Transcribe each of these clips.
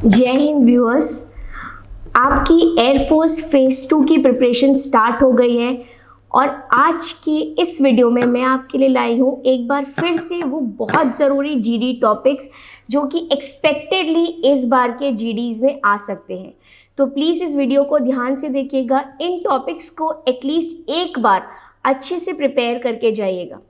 जय हिंद व्यूअर्स। आपकी air force phase 2 की प्रिपरेशन स्टार्ट हो गई है और आज के इस वीडियो में मैं आपके लिए लाई हूँ एक बार फिर से वो बहुत ज़रूरी जीडी टॉपिक्स जो कि एक्सपेक्टेडली इस बार के जीडीज़ में आ सकते हैं। तो प्लीज़ इस वीडियो को ध्यान से देखिएगा, इन टॉपिक्स को एटलीस्ट एक बार अच्छे से प्रिपेयर करके जाइएगा।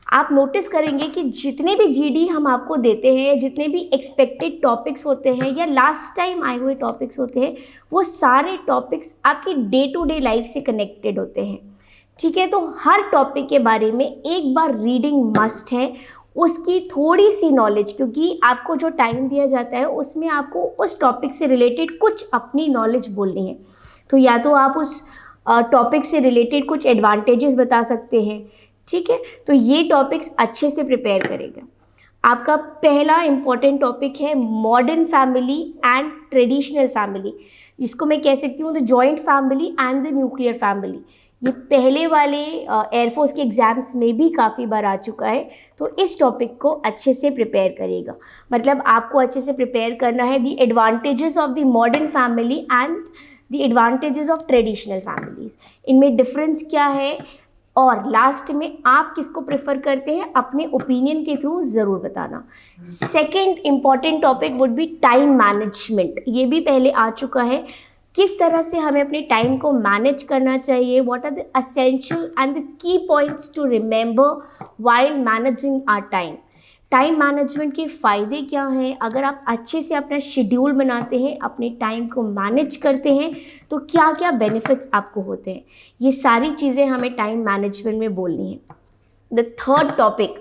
आप नोटिस करेंगे कि जितने भी जीडी हम आपको देते हैं, जितने भी एक्सपेक्टेड टॉपिक्स होते हैं या लास्ट टाइम आए हुए टॉपिक्स होते हैं, वो सारे टॉपिक्स आपकी डे टू डे लाइफ से कनेक्टेड होते हैं। ठीक है, तो हर टॉपिक के बारे में एक बार रीडिंग मस्ट है, उसकी थोड़ी सी नॉलेज, क्योंकि आपको जो टाइम दिया जाता है उसमें आपको उस टॉपिक से रिलेटेड कुछ अपनी नॉलेज बोलनी है। तो या तो आप उस टॉपिक से रिलेटेड कुछ एडवांटेजेस बता सकते हैं। ठीक है, तो ये टॉपिक्स अच्छे से प्रिपेयर करेगा। आपका पहला इम्पॉर्टेंट टॉपिक है modern family and traditional family, जिसको मैं कह सकती हूँ the joint family and the nuclear family. ये पहले वाले एयरफोर्स के एग्ज़ाम्स में भी काफ़ी बार आ चुका है, तो इस टॉपिक को अच्छे से प्रिपेयर करिएगा। मतलब आपको अच्छे से प्रिपेयर करना है the advantages of the modern family and the advantages of traditional families, इनमें डिफरेंस क्या है, और लास्ट में आप किसको प्रेफर करते हैं अपने ओपिनियन के थ्रू ज़रूर बताना। Second important topic would B time management. ये भी पहले आ चुका है, किस तरह से हमें अपने टाइम को मैनेज करना चाहिए, what are the essential and the key points to remember while managing our time. Time management के फ़ायदे क्या हैं, अगर आप अच्छे से अपना शेड्यूल बनाते हैं, अपने टाइम को मैनेज करते हैं, तो क्या क्या बेनिफिट्स आपको होते हैं, ये सारी चीज़ें हमें टाइम मैनेजमेंट में बोलनी है। The third topic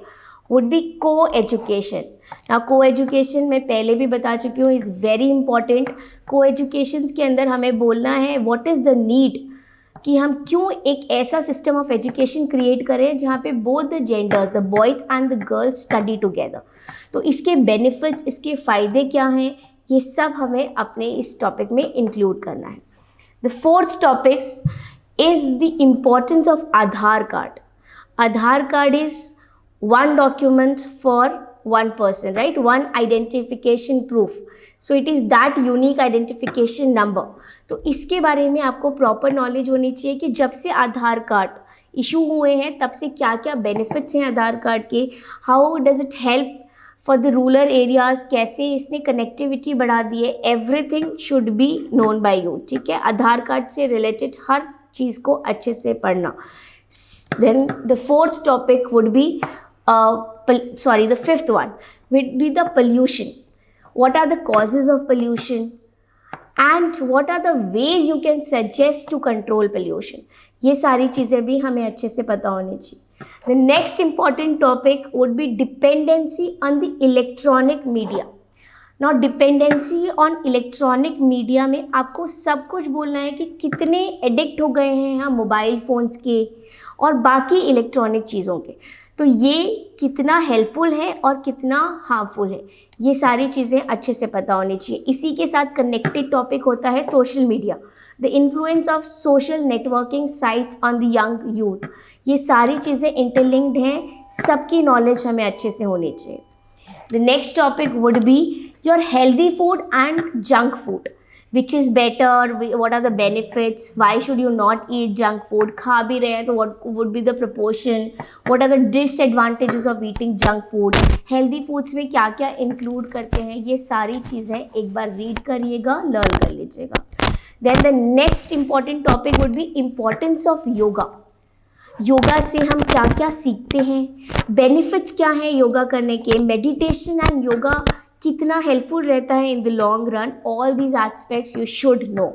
would B को एजुकेशन। ना को एजुकेशन मैं पहले भी बता चुकी हूँ, इज़ वेरी इंपॉर्टेंट। को एजुकेशन के अंदर हमें बोलना है व्हाट इज़ द नीड, कि हम क्यों एक ऐसा सिस्टम ऑफ एजुकेशन क्रिएट करें जहाँ पे both the genders, the boys and the girls study together. तो इसके बेनिफिट्स, इसके फ़ायदे क्या हैं, ये सब हमें अपने इस टॉपिक में इंक्लूड करना है। The fourth topics is the importance of Aadhaar card. Aadhaar card is one document for one person, right? One identification proof. So it is that unique identification number. तो इसके बारे में आपको प्रॉपर नॉलेज होनी चाहिए कि जब से आधार कार्ड इशू हुए हैं तब से क्या क्या बेनिफिट्स हैं आधार कार्ड के, how does it help for the rural areas, कैसे इसने कनेक्टिविटी बढ़ा दी है, everything should be known by you. ठीक है, आधार कार्ड से रिलेटेड हर चीज़ को अच्छे से पढ़ना। Then the fourth topic would be the fifth one would be the pollution. What are the causes of pollution and what are the ways you can suggest to control pollution? ये सारी चीज़ें भी हमें अच्छे से पता होनी चाहिए। The next important topic would be dependency on the electronic media. Now dependency on electronic media में आपको सब कुछ बोलना है कि कितने एडिक्ट हो गए हैं हम मोबाइल फ़ोन्स के और बाकी इलेक्ट्रॉनिक चीज़ों के, तो ये कितना हेल्पफुल है और कितना हार्मफुल है, ये सारी चीज़ें अच्छे से पता होनी चाहिए। इसी के साथ कनेक्टेड टॉपिक होता है social media, the influence of social networking sites on the young youth. ये सारी चीज़ें इंटरलिंक्ड हैं, सबकी नॉलेज हमें अच्छे से होनी चाहिए। The next topic would be your healthy food and junk food, which is better, what are the benefits, why should you not eat junk food, खा भी रहे हैं तो what would be the proportion, what are the disadvantages of eating junk food, healthy foods में क्या क्या include करते हैं, ये सारी चीज़ें एक बार read करिएगा, learn कर लीजिएगा। Then the next important topic would be importance of yoga. Yoga से हम क्या क्या सीखते हैं, benefits क्या हैं योगा करने के, meditation and योगा कितना हेल्पफुल रहता है in the long run, all these aspects you should know.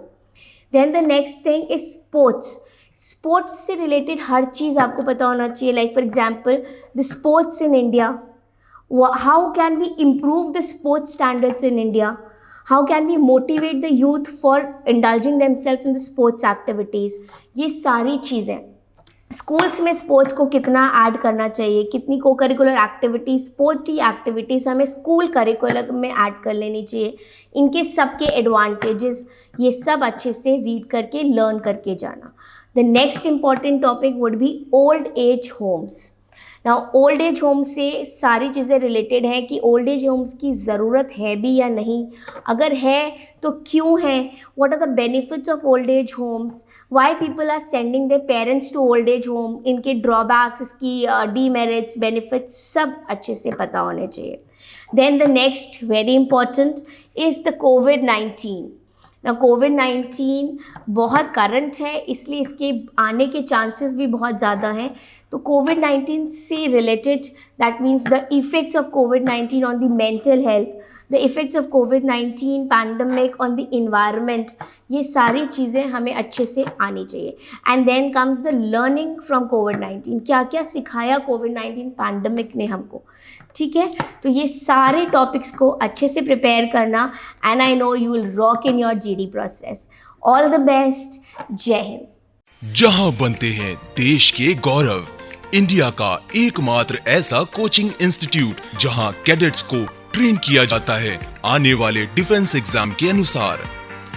Then the next thing is sports. Sports से रिलेटेड हर चीज़ आपको पता होना चाहिए, like for example the sports in India, how can we improve the sports standards in India, how can we motivate the youth for indulging themselves in the sports activities. ये सारी चीज़ें स्कूल्स में स्पोर्ट्स को कितना add करना चाहिए, कितनी को करिकुलर एक्टिविटीज़, स्पोर्टी एक्टिविटीज़ हमें स्कूल करिकुलम में ऐड कर लेनी चाहिए, इनके सब के एडवांटेजेस, ये सब अच्छे से रीड करके लर्न करके जाना। The next important topic would be old age Holmes. ना ओल्ड एज होम से सारी चीज़ें रिलेटेड हैं कि ओल्ड एज होम्स की ज़रूरत है भी या नहीं, अगर है तो क्यों है, what are the benefits of old age homes, why people are sending their parents to old age home, इनके ड्रॉबैक्स, इसकी डीमेरिट्स, बेनिफिट्स सब अच्छे से पता होने चाहिए. Then the next very important is the COVID-19. ना कोविड-19 बहुत करंट है, इसलिए इसके आने के चांसेस भी बहुत ज़्यादा हैं. तो कोविड-19 से related, that means the effects of कोविड-19 on the mental health, the effects of कोविड-19 पैंडमिक ऑन द इन्वायरमेंट, ये सारी चीज़ें हमें अच्छे से आनी चाहिए. And then comes the learning from कोविड-19, क्या क्या सिखाया कोविड-19 पैंडमिक ने हमको. ठीक है, तो ये सारे टॉपिक्स को अच्छे से प्रिपेयर करना, and I know you will rock in your GD process. All the best. जय हिंद. जहां बनते हैं देश के गौरव, इंडिया का एकमात्र ऐसा कोचिंग इंस्टीट्यूट जहां कैडेट्स को ट्रेन किया जाता है आने वाले डिफेंस एग्जाम के अनुसार.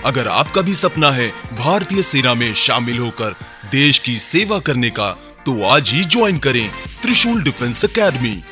अगर आपका भी सपना है भारतीय सेना में शामिल होकर देश की सेवा करने का, तो आज ही ज्वाइन करें त्रिशूल डिफेंस एकेडमी.